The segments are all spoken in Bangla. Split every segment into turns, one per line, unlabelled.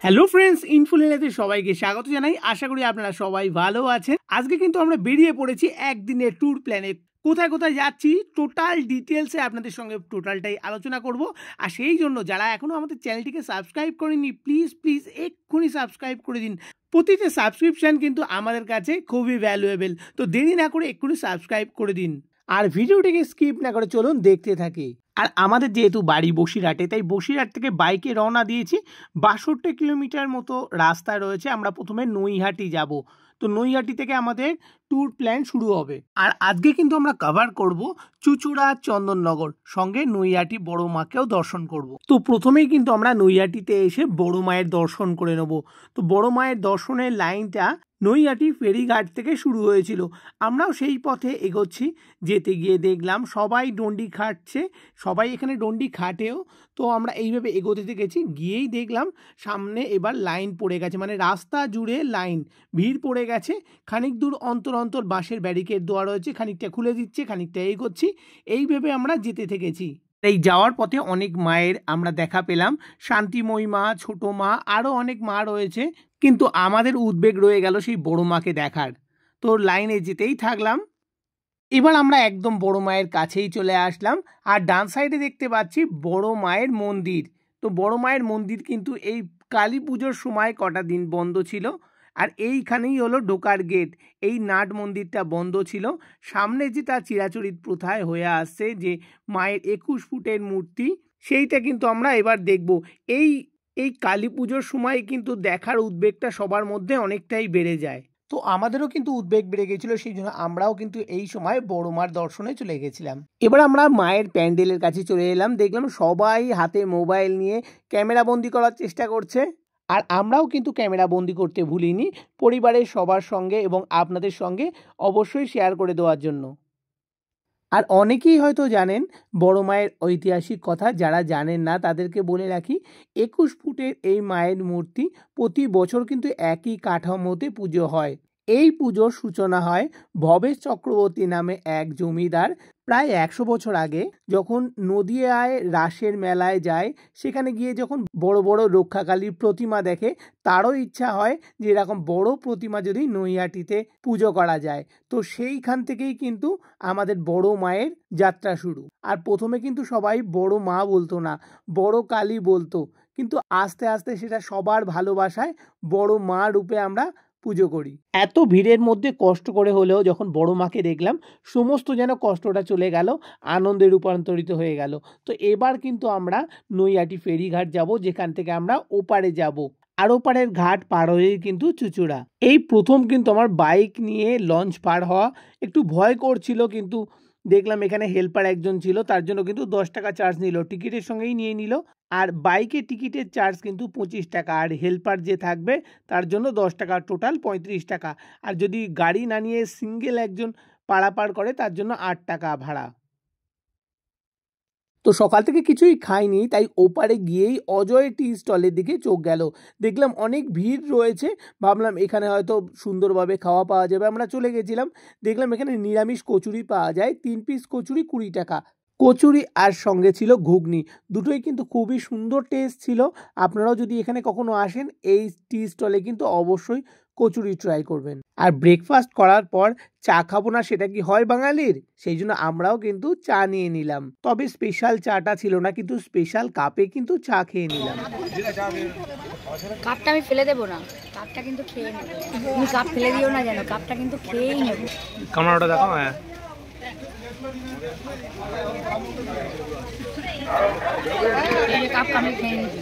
হ্যালো ফ্রেন্ডস, ইনফুলেতে সবাইকে স্বাগত জানাই। আশা করি আপনারা সবাই ভালো আছেন। আজকে কিন্তু আমরা বেরিয়ে পড়েছি একদিনের ট্যুর প্ল্যানে। কোথায় কোথায় যাচ্ছি টোটাল ডিটেলসে আপনাদের সঙ্গে টোটালটাই আলোচনা করব। আর সেই জন্য যারা এখনও আমাদের চ্যানেলটিকে সাবস্ক্রাইব করেনি, প্লিজ এক্ষুনি সাবস্ক্রাইব করে দিন। প্রতিটা সাবস্ক্রিপশান কিন্তু আমাদের কাছে খুবই ভ্যালুয়েবল। তো দেরি না করে এক্ষুনি সাবস্ক্রাইব করে দিন। আর ভিডিওটিকে স্কিপ না করে চলুন দেখতে থাকি। আর আমাদের যেহেতু বাড়ি বসিরহাটে, তাই বসিরহাট থেকে বাইকে রওনা দিয়েছি। 62 কিলোমিটার মতো রাস্তা রয়েছে। আমরা প্রথমে নৈহাটি যাব। তো নৈহাটি থেকে আমাদের ট্যুর প্ল্যান শুরু হবে। আর আজকে কিন্তু আমরা কভার করব চুঁচুড়া, চন্দননগর, সঙ্গে নৈহাটি বড় মাকেও দর্শন করব। তো প্রথমেই কিন্তু আমরা নৈহাটিতে এসে বড় মায়ের দর্শন করে নেব। তো বড় মায়ের দর্শনের লাইনটা নৈহাটি ফেরিঘাট থেকে শুরু হয়েছিল। আমরাও সেই পথে এগোচ্ছি। যেতে গিয়ে দেখলাম সবাই ডন্ডি খাটছে, সবাই এখানে ডন্ডি খাটেও। তো আমরা এইভাবে এগোতে গেছি, গিয়েই দেখলাম সামনে এবার লাইন পড়ে গেছে, মানে রাস্তা জুড়ে লাইন, ভিড় পড়ে গেছে। খানিক দূর অন্তর অন্তর বাঁশের ব্যারিকেড দেওয়া রয়েছে, খানিকটা খুলে দিচ্ছে, খানিকটা এগোচ্ছি। এইভাবে আমরা যেতে থেকেছি। এই যাওয়ার পথে অনেক মায়ের আমরা দেখা পেলাম, শান্তিময়ী মা, ছোট মা, আরও অনেক মা রয়েছে। কিন্তু আমাদের উদ্বেগ রয়ে গেল সেই বড় মাকে দেখার। তো লাইনে যেতেই থাকলাম। এবার আমরা একদম বড় মায়ের কাছেই চলে আসলাম। আর ডান সাইডে দেখতে পাচ্ছি বড় মায়ের মন্দির। তো বড় মায়ের মন্দির কিন্তু এই কালী পুজোর সময় কটা দিন বন্ধ ছিল। আর এইখানেই হলো ঢোকার গেট। এই নাট মন্দিরটা বন্ধ ছিল। সামনে যেটা চিরাচরিত প্রথায় হয়ে আসছে, যে মায়ের 21 ফুটের মূর্তি, সেইটা কিন্তু আমরা এবার দেখব। এই কালী পুজোর সময় কিন্তু দেখার উদ্বেগটা সবার মধ্যে অনেকটাই বেড়ে যায়। তো আমাদেরও কিন্তু উদ্বেগ বেড়ে গেছিলো, সেই জন্য আমরাও কিন্তু এই সময় বড় মার দর্শনে চলে গেছিলাম। এবার আমরা মায়ের প্যান্ডেলের কাছে চলে এলাম। দেখলাম সবাই হাতে মোবাইল নিয়ে ক্যামেরা বন্দি করার চেষ্টা করছে। আর আমরাও কিন্তু ক্যামেরা বন্দি করতে ভুলিনি, পরিবারের সবার সঙ্গে এবং আপনাদের সঙ্গে অবশ্যই শেয়ার করে দেওয়ার জন্য। আর অনেকেই হয়তো জানেন বড় মায়ের ঐতিহাসিক কথা, যারা জানেন না তাদেরকে বলে রাখি, 21 ফুটের এই মায়ের মূর্তি প্রতি বছর কিন্তু একই কাঠামোতে পুজো হয়। এই পুজোর সূচনা হয় ভবেশ চক্রবর্তী নামে এক জমিদার প্রায় 100 বছর আগে, যখন নদিয়ায় রাসের মেলায় যায়। সেখানে গিয়ে যখন বড় বড় রক্ষাকালীর প্রতিমা দেখে, তারও ইচ্ছা হয় যে এরকম বড় প্রতিমা যদি নৈহাটিতে পুজো করা যায়। তো সেইখান থেকেই কিন্তু আমাদের বড় মায়ের যাত্রা শুরু। আর প্রথমে কিন্তু সবাই বড় মা বলতো না, বড় কালী বলতো। কিন্তু আস্তে আস্তে সেটা সবার ভালোবাসায় বড় মা রূপে আমরা পুজো করি। এত ভিড়ের মধ্যে কষ্ট করে হলেও যখন বড় মাকে দেখলাম, সমস্ত যেন কষ্টটা চলে গেল, আনন্দে রূপান্তরিত হয়ে গেল। তো এবার কিন্তু আমরা নৈহাটি ফেরিঘাট যাব, যেখান থেকে আমরা ওপারে যাব। আর ওপারের ঘাট পার হয়েই কিন্তু চুঁচুড়া। এই প্রথম কিন্তু আমার বাইক নিয়ে লঞ্চ পার হওয়া। একটু ভয় করছিল, কিন্তু দেখলাম এখানে হেল্পার একজন ছিল, তার জন্য কিন্তু 10 টাকা চার্জ নিল, টিকিটের সঙ্গেই নিয়ে নিল। আর বাইকে টিকিটের চার্জ কিন্তু 25 টাকা, আর হেল্পার যে থাকবে তার জন্য 10 টাকা, টোটাল 35 টাকা। আর যদি গাড়ি না নিয়ে সিঙ্গেল একজন পারাপার করে তার জন্য 8 টাকা ভাড়া। তো সকাল থেকে কিছুই খাইনি, তাই ওপারে গিয়েই অজয় টি স্টলের দিকে চোখ গেল। দেখলাম অনেক ভিড় রয়েছে, ভাবলাম এখানে হয়তো সুন্দরভাবে খাওয়া পাওয়া যাবে। আমরা চলে গেছিলাম, দেখলাম এখানে নিরামিষ কচুরি পাওয়া যায়, 3 পিস কচুরি 20 টাকা। কচুরি আর সঙ্গে ছিল ঘুগনি, দুটোই কিন্তু খুবই সুন্দর টেস্ট ছিল। আপনারাও যদি এখানে কখনো আসেন, এই টি স্টলে কিন্তু অবশ্যই কচুরি ট্রাই করবেন। আর ব্রেকফাস্ট করার পর চা খাবো না, সেটা কি হয় বাঙালির? সেই জন্য আমরাও কিন্তু চা নিয়ে নিলাম। তবে স্পেশাল চাটা ছিল না, কিন্তু স্পেশাল কাপে কিন্তু চা খেয়ে নিলাম।
কাপটা আমি ফেলে দেবো না, কাপটা কিন্তু খেয়ে নেবো। তুমি কাপ ফেলে দিও না যেন, কাপটা কিন্তু খেয়েই নেবো।
ক্যামেরাটা দেখাও। হ্যাঁ,
কাপ আমি খেয়ে নিবি।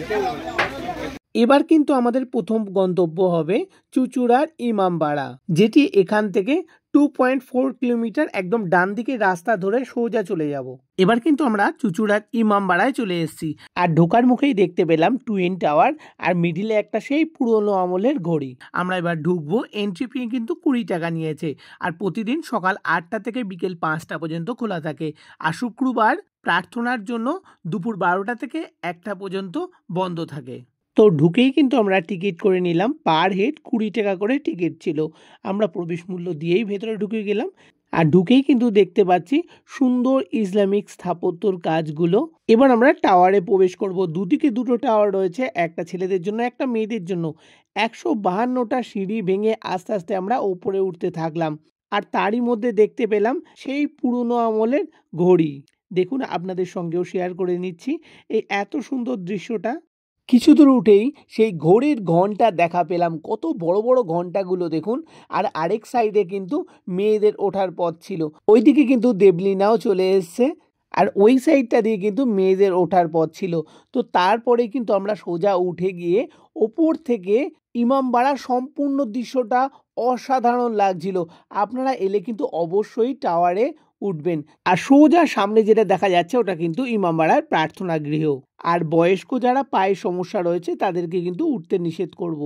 এবার কিন্তু আমাদের প্রথম গন্তব্য হবে চুঁচুড়ার ইমামবাড়া, যেটি এখান থেকে 2.4 কিলোমিটার একদম ডান দিকে রাস্তা ধরে সোজা চলে যাব। এবার কিন্তু আমরা চুঁচুড়ার ইমামবাড়ায় চলে এসেছি। আর ঢোকার মুখেই দেখতে পেলাম টুইন টাওয়ার, আর মিডিলে একটা সেই পুরনো আমলের ঘড়ি। আমরা এবার ঢুকবো। এন্ট্রি ফি কিন্তু 20 টাকা নিয়েছে। আর প্রতিদিন সকাল 8টা থেকে বিকেল 5টা পর্যন্ত খোলা থাকে। আর শুক্রবার প্রার্থনার জন্য দুপুর 12টা থেকে 1টা পর্যন্ত বন্ধ থাকে। তো ঢুকেই কিন্তু আমরা টিকিট করে নিলাম। পার হেড 20 টাকা করে টিকিট ছিল। আমরা প্রবেশ মূল্য দিয়েই ভেতরে ঢুকে গেলাম। আর ঢুকেই কিন্তু দেখতে পাচ্ছি সুন্দর ইসলামিক স্থাপত্যর কাজগুলো। এবার আমরা টাওয়ারে প্রবেশ করব। দুদিকে দুটো টাওয়ার রয়েছে, একটা ছেলেদের জন্য একটা মেয়েদের জন্য। 152টা সিঁড়ি ভেঙে আস্তে আস্তে আমরা ওপরে উঠতে থাকলাম। আর তারই মধ্যে দেখতে পেলাম সেই পুরনো আমলের ঘড়ি। দেখুন, আপনাদের সঙ্গেও শেয়ার করে নিচ্ছি এই এত সুন্দর দৃশ্যটা। কিছু দূর উঠেই সেই ঘড়ির ঘন্টা দেখা পেলাম, কত বড় বড় ঘন্টাগুলো দেখুন। আর আরেক সাইডে কিন্তু মেয়েদের ওঠার পথ ছিল, ওইদিকে কিন্তু দেবলীনাও চলে এসছে, আর ওই সাইডটা দিয়ে কিন্তু মেয়েদের ওঠার পথ ছিল। তো তারপরে কিন্তু আমরা সোজা উঠে গিয়ে ওপর থেকে ইমামবাড়া সম্পূর্ণ দৃশ্যটা অসাধারণ লাগছিল। আপনারা এলে কিন্তু অবশ্যই টাওয়ারে উঠবেন। আর সোজা সামনে যেটা দেখা যাচ্ছে ওটা কিন্তু ইমামবাড়ার প্রার্থনা গৃহ। আর বয়স্ক যারা পায়ের সমস্যা রয়েছে তাদেরকে কিন্তু উঠতে নিষেধ করব।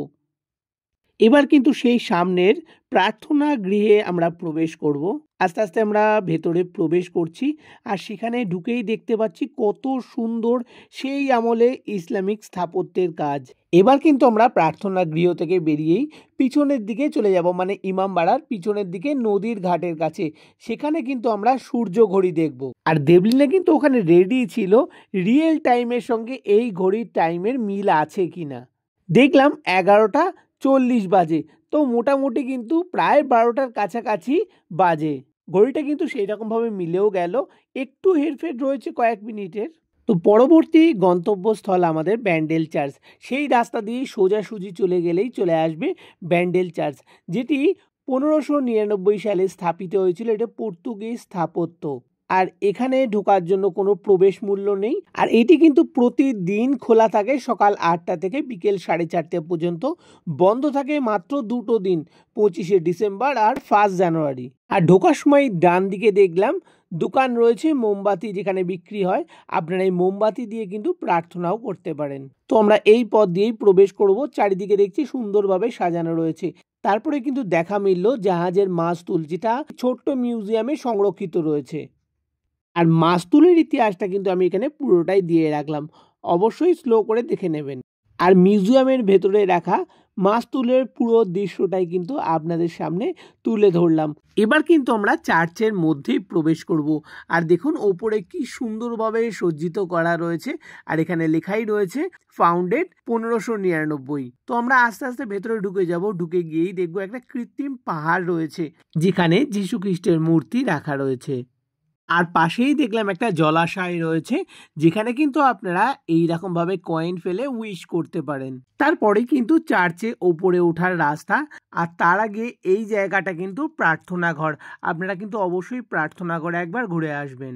এবার কিন্তু সেই সামনের প্রার্থনা গৃহে আমরা প্রবেশ করব। আস্তে আস্তে আমরা ভেতরে প্রবেশ করছি, আর সেখানে ঢুকেই দেখতে পাচ্ছি কত সুন্দর সেই আমলে ইসলামিক স্থাপত্যের কাজ। এবার কিন্তু আমরা প্রার্থনা গৃহ থেকে বেরিয়েই পিছনের দিকে চলে যাব, মানে ইমামবাড়ার পিছনের দিকে নদীর ঘাটের কাছে। সেখানে কিন্তু আমরা সূর্য ঘড়ি দেখব। আর দেবলিনা কিন্তু ওখানে রেডি ছিল রিয়েল টাইমের সঙ্গে এই ঘড়ির টাইমের মিল আছে কিনা। দেখলাম 11:40 বাজে, তো মোটামুটি কিন্তু প্রায় 12টার কাছাকাছি বাজে। ঘড়িটা কিন্তু সেই রকমভাবে মিলেও গেল, একটু হেরফের রয়েছে কয়েক মিনিটের। তো পরবর্তী গন্তব্যস্থল আমাদের ব্যান্ডেল চার্চ। সেই রাস্তা দিয়ে সোজাসুজি চলে গেলেই চলে আসবে ব্যান্ডেল চার্চ, যেটি 1599 সালে স্থাপিত হয়েছিল। এটা পর্তুগিজ স্থাপত্য। আর এখানে ঢোকার জন্য কোনো প্রবেশ মূল্য নেই। আর এটি কিন্তু প্রতিদিন খোলা থাকে সকাল 8টা থেকে বিকেল 4:30 পর্যন্ত। বন্ধ থাকে মাত্র দুটো দিন, 25শে ডিসেম্বর আর 1 জানুয়ারি। আর ঢোকার সময় ডান দিকে দেখলাম দোকান রয়েছে মোমবাতি যেখানে বিক্রি হয়। আপনারা এই মোমবাতি দিয়ে কিন্তু প্রার্থনাও করতে পারেন। তো আমরা এই পথ দিয়েই প্রবেশ করব। চারিদিকে দেখছি সুন্দরভাবে সাজানো রয়েছে। তারপরে কিন্তু দেখা মিলল জাহাজের মাস্তুল, যেটা ছোট্ট মিউজিয়ামে সংরক্ষিত রয়েছে। আর মাস্তুলের ইতিহাসটা কিন্তু আমি এখানে পুরোটাই দিয়ে রাখলাম, অবশ্যই স্লো করে দেখে নেবেন। আর মিউজিয়ামের ভেতরে রাখা মাস্তুলের পুরো দৃশ্যটাই কিন্তু আপনাদের সামনে তুলে ধরলাম। এবার কিন্তু আমরা চার্চের মধ্যেই প্রবেশ করব। আর দেখুন ওপরে কি সুন্দরভাবে সজ্জিত করা রয়েছে, আর এখানে লেখাই রয়েছে ফাউন্ডেড 1599। তো আমরা আস্তে আস্তে ভেতরে ঢুকে যাব। ঢুকে গিয়েই দেখবো একটা কৃত্রিম পাহাড় রয়েছে যেখানে যীশু খ্রিস্টের মূর্তি রাখা রয়েছে। আর পাশেই দেখলাম একটা জলাশয় রয়েছে যেখানে কিন্তু আপনারা এইরকম ভাবে কয়েন ফেলে উইশ করতে পারেন। তারপরে কিন্তু চার্চে ওপরে ওঠার রাস্তা, আর তার আগে এই জায়গাটা কিন্তু প্রার্থনা ঘর। আপনারা কিন্তু অবশ্যই প্রার্থনা ঘরে একবার ঘুরে আসবেন।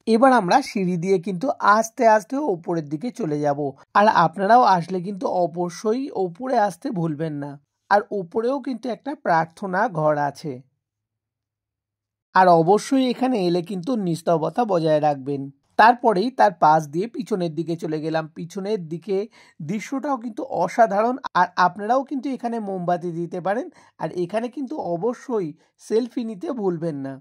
এবার আমরা সিঁড়ি দিয়ে কিন্তু আস্তে আস্তে ওপরের দিকে চলে যাব। আর আপনারাও আসলে কিন্তু অবশ্যই ওপরে আসতে ভুলবেন না। আর ওপরেও কিন্তু একটা প্রার্থনা ঘর আছে। আর অবশ্যই এখানে এলে কিন্তু নিস্তবতা বজায় রাখবেন। তারপরেই তার পাশ দিয়ে পিছনের দিকে চলে গেলাম। পিছনের দিকে দৃশ্যটাও কিন্তু অসাধারণ। আর আপনারাও কিন্তু এখানে মোমবাতি দিতে পারেন। আর এখানে কিন্তু অবশ্যই সেলফি নিতে ভুলবেন না।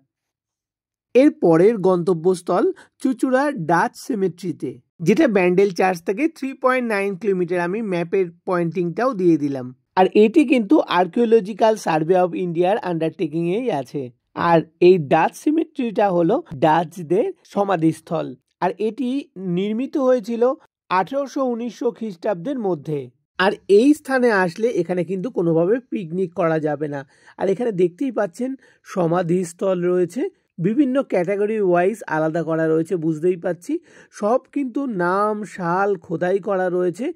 এর পরের গন্তব্যস্থল চুচুড়া ডাচ সিমেট্রিতে, যেটা ব্যান্ডেল চার্চ থেকে 3.9 কিলোমিটার। আমি ম্যাপের পয়েন্টিংটাও দিয়ে দিলাম। আর এটি কিন্তু আর্কিওলজিক্যাল সার্ভে অফ ইন্ডিয়ার আন্ডারটেকিংয়েই আছে। আর এই ডাচ সিমেট্রিটা হলো ডাচদের সমাধিস্থল। আর এটি নির্মিত হয়েছিল 1800-1900 খ্রিস্টাব্দের মধ্যে। আর এই স্থানে আসলে এখানে কিন্তু কোনোভাবে পিকনিক করা যাবে না। আর এখানে দেখতেই পাচ্ছেন সমাধিস্থল রয়েছে, বিভিন্ন ক্যাটাগরি ওয়াইজ আলাদা করা রয়েছে, বুঝতেই পাচ্ছি। সব কিন্তু নাম সাল খোদাই করা রয়েছে।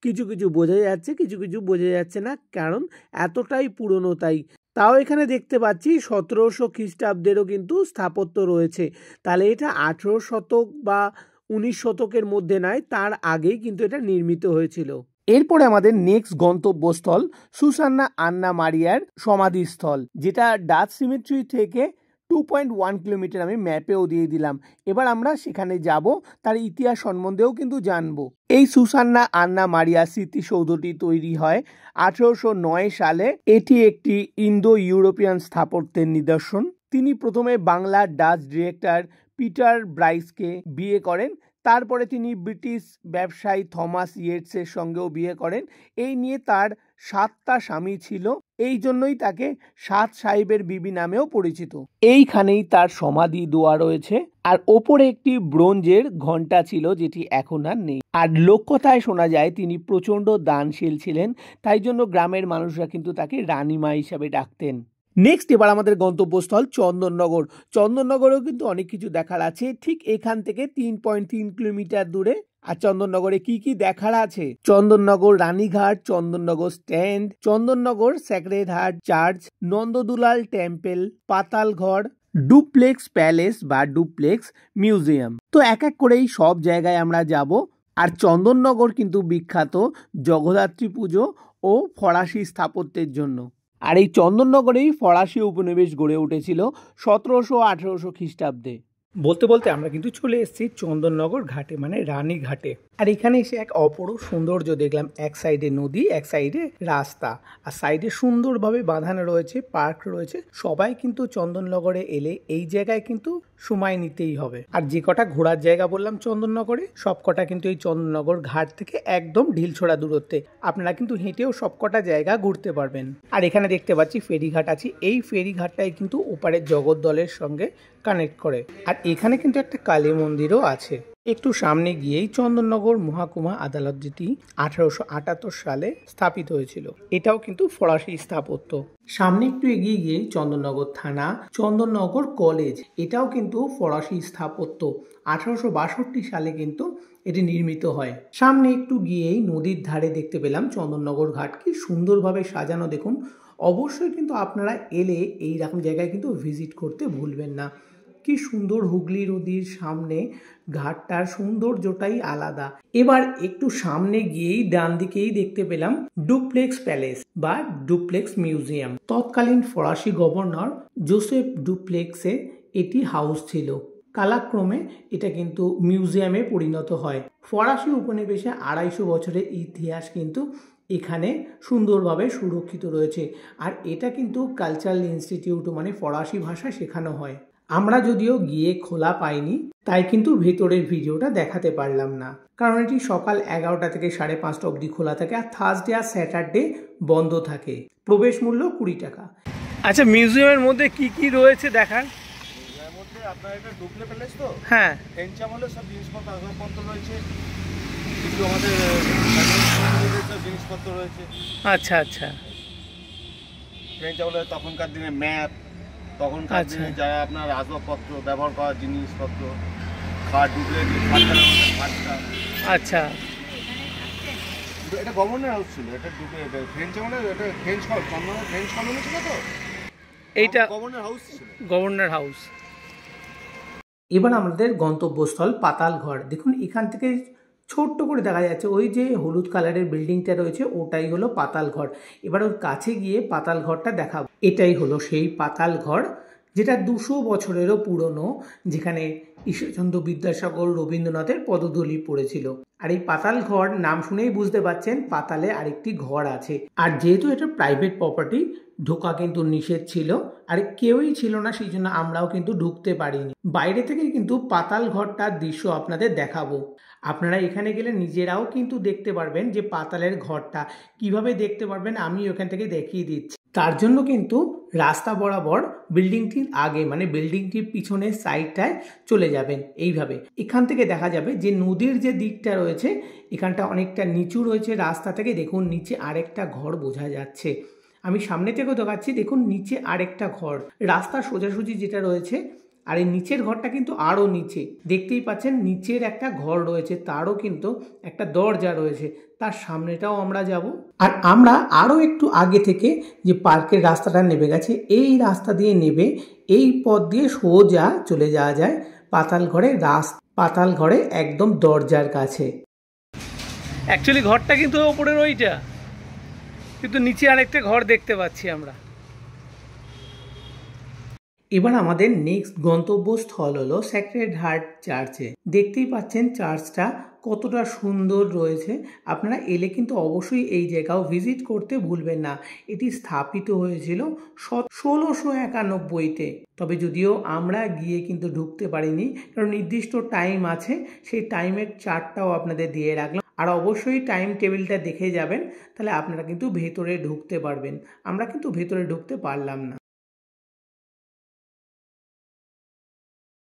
কিছু কিছু বোঝা যাচ্ছে, কিছু কিছু বোঝা যাচ্ছে না, কারণ এতটাই পুরনো তাই। তাও এখানে দেখতে পাচ্ছি 1700 খ্রিস্টাব্দেরও কিন্তু স্থাপত্য রয়েছে। তাহলে এটা 18 শতক বা 19 শতকের মধ্যে নয়, তার আগেই কিন্তু এটা নির্মিত হয়েছিল। এরপরে আমাদের নেক্সট গন্তব্যস্থল সুসান্না আন্না মারিয়ার সমাধিস্থল, যেটা ডাচ সিমেট্রি থেকে 2.1 কিলোমিটার। আমি ম্যাপেও দিয়ে দিলাম। এবার আমরা সেখানে যাব, তার ইতিহাস সম্বন্ধেও কিন্তু জানবো। এই সুসান্না আন্না মারিয়া স্মৃতিসৌধটি তৈরি হয় 1809 সালে। এটি একটি ইন্দো ইউরোপিয়ান স্থাপত্যের নিদর্শন। তিনি প্রথমে বাংলার ডাচ ডিরেক্টর পিটার ব্রাইসকে বিয়ে করেন। তারপরে তিনি ব্রিটিশ ব্যবসায়ী থমাস ইয়েটসের সঙ্গেও বিয়ে করেন। এই নিয়ে তার 7টা স্বামী ছিল। এই জন্যই তাকে সাত সাহেবের বিবি নামেও পরিচিত। এইখানেই তার সমাধি দেওয়া রয়েছে, আর ওপরে একটি ব্রোঞ্জের ঘণ্টা ছিল যেটি এখন আর নেই। আর লোককথায় শোনা যায় তিনি প্রচণ্ড দানশীল ছিলেন, তাই জন্য গ্রামের মানুষরা কিন্তু তাকে রানীমা হিসাবে ডাকতেন। নেক্সট এবার আমাদের গন্তব্যস্থল চন্দননগর। চন্দননগরেও কিন্তু অনেক কিছু দেখার আছে, ঠিক এখান থেকে 3.3 কিলোমিটার দূরে। আর চন্দননগরে কি কি দেখার আছে? Chandannagar Ranighat, Chandannagar stand, Chandannagar sacred heart church, Nandadulal temple, Patalghar, duplex palace বা ডুপ্লেক্স মিউজিয়াম। তো এক এক করেই সব জায়গায় আমরা যাব। আর চন্দননগর কিন্তু বিখ্যাত জগদ্ধাত্রী পুজো ও ফরাসি স্থাপত্যের জন্য। আর এই চন্দননগরেই ফরাসি উপনিবেশ গড়ে উঠেছিল 1700-1800 খ্রিস্টাব্দে। বলতে বলতে আমরা কিন্তু চলে এসেছি চন্দননগর ঘাটে, মানে রানীঘাটে। আর এখানে এসে এক অপরূপ সৌন্দর্য দেখলাম। এক সাইডে নদী, এক সাইডে রাস্তা, আর সাইডে সুন্দরভাবে বাঁধানো রয়েছে, পার্ক রয়েছে। সবাই কিন্তু চন্দননগরে এলে এই জায়গায় কিন্তু সময় নিতেই হবে। আর যে কটা ঘোরার জায়গা বললাম চন্দননগরে, সব কটা কিন্তু এই চন্দননগর ঘাট থেকে একদম ঢিলছোড়া দূরত্বে। আপনারা কিন্তু হেঁটেও সব কটা জায়গা ঘুরতে পারবেন। আর এখানে দেখতে পাচ্ছি ফেরিঘাট আছে। এই ফেরিঘাটটাই কিন্তু ওপারের জগদ্দলের সঙ্গে কানেক্ট করে। আর এখানে কিন্তু একটা কালী মন্দিরও আছে। একটু সামনে গিয়েই চন্দননগর মহকুমা আদালত, যেটি 1878 সালে স্থাপিত হয়েছিল। এটাও কিন্তু ফরাসি স্থাপত্য। সামনে একটু এগিয়ে গিয়ে চন্দননগর থানা, চন্দননগর কলেজ, এটাও কিন্তু ফরাসি স্থাপত্য। 1862 সালে কিন্তু এটি নির্মিত হয়। সামনে একটু গিয়েই নদীর ধারে দেখতে পেলাম চন্দননগর ঘাট, কি সুন্দরভাবে সাজানো দেখুন। অবশ্যই কিন্তু আপনারা এলে এইরকম জায়গায় কিন্তু ভিজিট করতে ভুলবেন না। কি সুন্দর হুগলি নদীর সামনে ঘাটটার সৌন্দর্যটাই আলাদা। এবার একটু সামনে গিয়েই ডান দিকেই দেখতে পেলাম ডুপ্লেক্স প্যালেস বা ডুপ্লেক্স মিউজিয়াম। তৎকালীন ফরাসি গভর্নর জোসেফ ডুপ্লেক্সে এটি হাউস ছিল। কালাক্রমে এটা কিন্তু মিউজিয়ামে পরিণত হয়। ফরাসি উপনিবেশে 250 বছরের ইতিহাস কিন্তু এখানে সুন্দরভাবে সুরক্ষিত রয়েছে। আর এটা কিন্তু কালচারাল ইনস্টিটিউট, মানে ফরাসি ভাষা শেখানো হয়। আমরা যদিও গিয়ে খোলা পাইনি, তাই কিন্তু ভেতরের ভিডিওটা দেখাতে পারলাম না, কারণ এটি সকাল 11টা থেকে 5:30 অবধি খোলা থাকে। আর থার্সডে আর স্যাটারডে বন্ধ থাকে। প্রবেশ মূল্য 20 টাকা। আচ্ছা, মিউজিয়ামের মধ্যে কি কি রয়েছে দেখার?
মিউজিয়ামের মধ্যে আপনার এটা ডুপ্লে প্যালেস তো,
হ্যাঁ,
ফ্রেঞ্চ আমলের সব জিনিসপত্র, আসবাবপত্র রয়েছে, কিছু আমাদের সব জিনিসপত্র রয়েছে।
আচ্ছা আচ্ছা।
ফ্রেঞ্চ আমলের তখনকার দিনে ম্যাপ, তখনকার দিনে যারা আপনার আসবাবপত্র ব্যবহার করার জিনিসপত্র, খাট, ডুপ্লে খাটটা।
আচ্ছা,
এটা গভর্নর হাউস ছিল। এটা ফ্রেঞ্চ আমলের, এটা ফ্রেঞ্চ কলোনি ছিল তো,
এইটা
গভর্নর হাউস ছিল।
Governor house. এবার আমাদের গন্তব্যস্থল পাতালঘর। দেখুন এখান থেকে ছোট্ট করে দেখা যাচ্ছে ওই যে হলুদ কালারের বিল্ডিংটা রয়েছে, ওটাই হলো পাতালঘর। এবার ওর কাছে গিয়ে পাতালঘরটা দেখাবো। এটাই হলো সেই পাতালঘর, যেটা 200 বছরেরও পুরনো, যেখানে ঈশ্বরচন্দ্র বিদ্যাসাগর, রবীন্দ্রনাথের পদধূলি পড়েছিল। আর এই পাতালঘর নাম শুনেই বুঝতে পারছেন পাতালে আরেকটি ঘর আছে। আর যেহেতু এটা প্রাইভেট প্রপার্টি, ঢোকা কিন্তু নিষেধ ছিল, আর কেউই ছিল না, সেই জন্য আমরাও কিন্তু ঢুকতে পারিনি। বাইরে থেকে কিন্তু পাতাল ঘরটার দৃশ্য আপনাদের দেখাবো। আপনারা এখানে গেলে নিজেরাও কিন্তু দেখতে পারবেন যে পাতালের ঘরটা কিভাবে দেখতে পারবেন, আমি ওখান থেকে দেখিয়ে দিচ্ছি। তার জন্য কিন্তু রাস্তা বরাবর বিল্ডিংটির আগে, মানে বিল্ডিংটির পিছনের সাইডটায় চলে যাবেন। এইভাবে এখান থেকে দেখা যাবে যে নদীর যে দিকটা রয়েছে, এখানটা অনেকটা নিচু রয়েছে রাস্তা থেকে। দেখুন নিচে আরেকটা ঘর বোঝা যাচ্ছে। আমি সামনে থেকেও দেখাচ্ছি, দেখুন নিচে আরেকটা ঘর, রাস্তা সোজাসুজি যেটা রয়েছে। আর এই নিচের ঘরটা কিন্তু আরও নিচে, দেখতেই পাচ্ছেন নিচের একটা ঘর রয়েছে, তারও কিন্তু একটা দরজা রয়েছে। তার সামনেটাও আমরা যাব। আর আমরা আরও একটু আগে থেকে যে পার্কের রাস্তাটা নেমে গেছে, এই রাস্তা দিয়ে নেবে এই পথ দিয়ে সোজা চলে যাওয়া যায় পাতালঘরে একদম দরজার কাছে। অ্যাকচুয়ালি ঘরটা কিন্তু ওপরের ওইটা, কিন্তু নিচে আরেকটা ঘর দেখতে পাচ্ছি আমরা। এবার আমাদের নেক্সট গন্তব্যস্থল হলো স্যাক্রেড হার্ট চার্চে। দেখতেই পাচ্ছেন চার্চটা কতটা সুন্দর রয়েছে। আপনারা এলে কিন্তু অবশ্যই এই জায়গাও ভিজিট করতে ভুলবেন না। এটি স্থাপিত হয়েছিল 1691-তে। তবে যদিও আমরা গিয়ে কিন্তু ঢুকতে পারিনি, কারণ নির্দিষ্ট টাইম আছে, সেই টাইমের চার্টটাও আপনাদের দিয়ে রাখলাম। আর অবশ্যই টাইম টেবিলটা দেখে যাবেন, তাহলে আপনারা কিন্তু ভেতরে ঢুকতে পারবেন। আমরা কিন্তু ভেতরে ঢুকতে পারলাম না।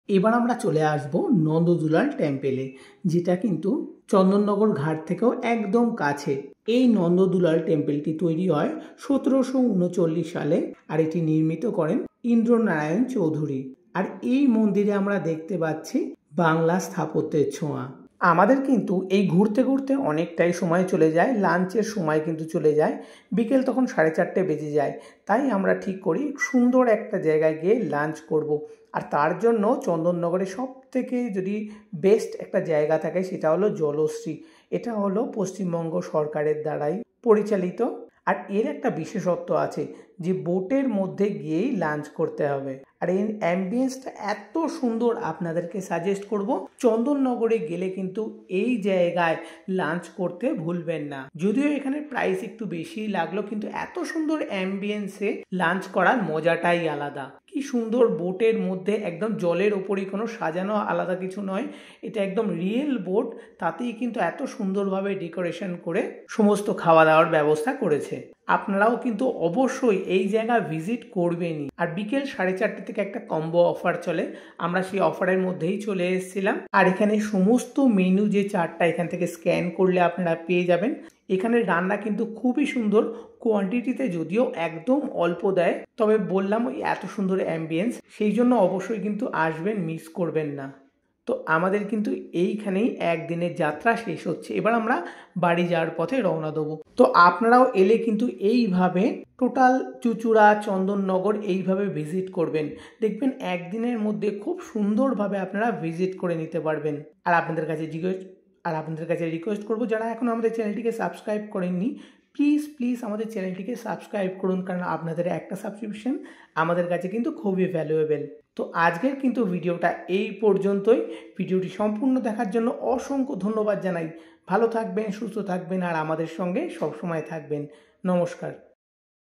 এবার আমরা চলে আসব নন্দদুলাল টেম্পেলে, যেটা কিন্তু চন্দননগর ঘাট থেকেও একদম কাছে। এই নন্দদুলাল টেম্পেলটি তৈরি হয় 1739 সালে, আর এটি নির্মিত করেন ইন্দ্রনারায়ণ চৌধুরী। আর এই মন্দিরে আমরা দেখতে পাচ্ছি বাংলা স্থাপত্যের ছোঁয়া। আমাদের কিন্তু এই ঘুরতে ঘুরতে অনেকটাই সময় চলে যায়, লাঞ্চের সময় কিন্তু চলে যায়, বিকেল তখন 4:30 বেজে যায়। তাই আমরা ঠিক করি সুন্দর একটা জায়গায় গিয়ে লাঞ্চ করব। আর তার জন্য চন্দননগরে সব থেকে যদি বেস্ট একটা জায়গা থাকে সেটা হলো জলশ্রী। এটা হলো পশ্চিমবঙ্গ সরকারের দ্বারাই পরিচালিত। আর এর একটা বিশেষত্ব আছে যে বোটের মধ্যে গিয়েই লাঞ্চ করতে হবে। আর এই অ্যাম্বিয়েন্সটা এত সুন্দর, আপনাদেরকে সাজেস্ট করব চন্দননগরে গেলে কিন্তু এই জায়গায় লাঞ্চ করতে ভুলবেন না। যদিও এখানে প্রাইস একটু বেশি লাগলো, কিন্তু এত সুন্দর অ্যাম্বিয়েন্সে লাঞ্চ করার মজাটাই আলাদা। কি সুন্দর বোটের মধ্যে, একদম জলের ওপরেই, কোনো সাজানো আলাদা কিছু নয়, এটা একদম রিয়েল বোট। তাতেই কিন্তু এত সুন্দরভাবে ডেকোরেশন করে সমস্ত খাওয়া দাওয়ার ব্যবস্থা করেছে। আপনারাও কিন্তু অবশ্যই এই জায়গা ভিজিট করবেনই। আর বিকেল 4:30 থেকে একটা কম্বো অফার চলে, আমরা সেই অফারের মধ্যেই চলে এসেছিলাম। আর এখানে সমস্ত মেনু যে চার্টটা এখান থেকে স্ক্যান করলে আপনারা পেয়ে যাবেন। এখানে রান্না কিন্তু খুবই সুন্দর কোয়ান্টিটিতে, যদিও একদম অল্প দেয়, তবে বললাম ওই এত সুন্দর অ্যাম্বিয়েন্স, সেই জন্য অবশ্যই কিন্তু আসবেন, মিস করবেন না। তো আমাদের কিন্তু এইখানেই একদিনের যাত্রা শেষ হচ্ছে। এবার আমরা বাড়ি যাওয়ার পথে রওনা দেবো। তো আপনারাও এলে কিন্তু এইভাবে টোটাল চুঁচুড়া, চন্দননগর এইভাবে ভিজিট করবেন, দেখবেন একদিনের মধ্যে খুব সুন্দরভাবে আপনারা ভিজিট করে নিতে পারবেন। আর আপনাদের কাছে রিকোয়েস্ট করবো, যারা এখন আমাদের চ্যানেলটিকে সাবস্ক্রাইব করেননি, প্লিজ আমাদের চ্যানেলটিকে সাবস্ক্রাইব করুন, কারণ আপনাদের একটা সাবস্ক্রিপশন আমাদের কাছে কিন্তু খুবই ভ্যালুয়েবল। তো আজকের কিন্তু ভিডিওটা এই পর্যন্তই। ভিডিওটি সম্পূর্ণ দেখার জন্য অসংখ্য ধন্যবাদ জানাই। ভালো থাকবেন, সুস্থ থাকবেন, আর আমাদের সঙ্গে সবসময় থাকবেন। নমস্কার।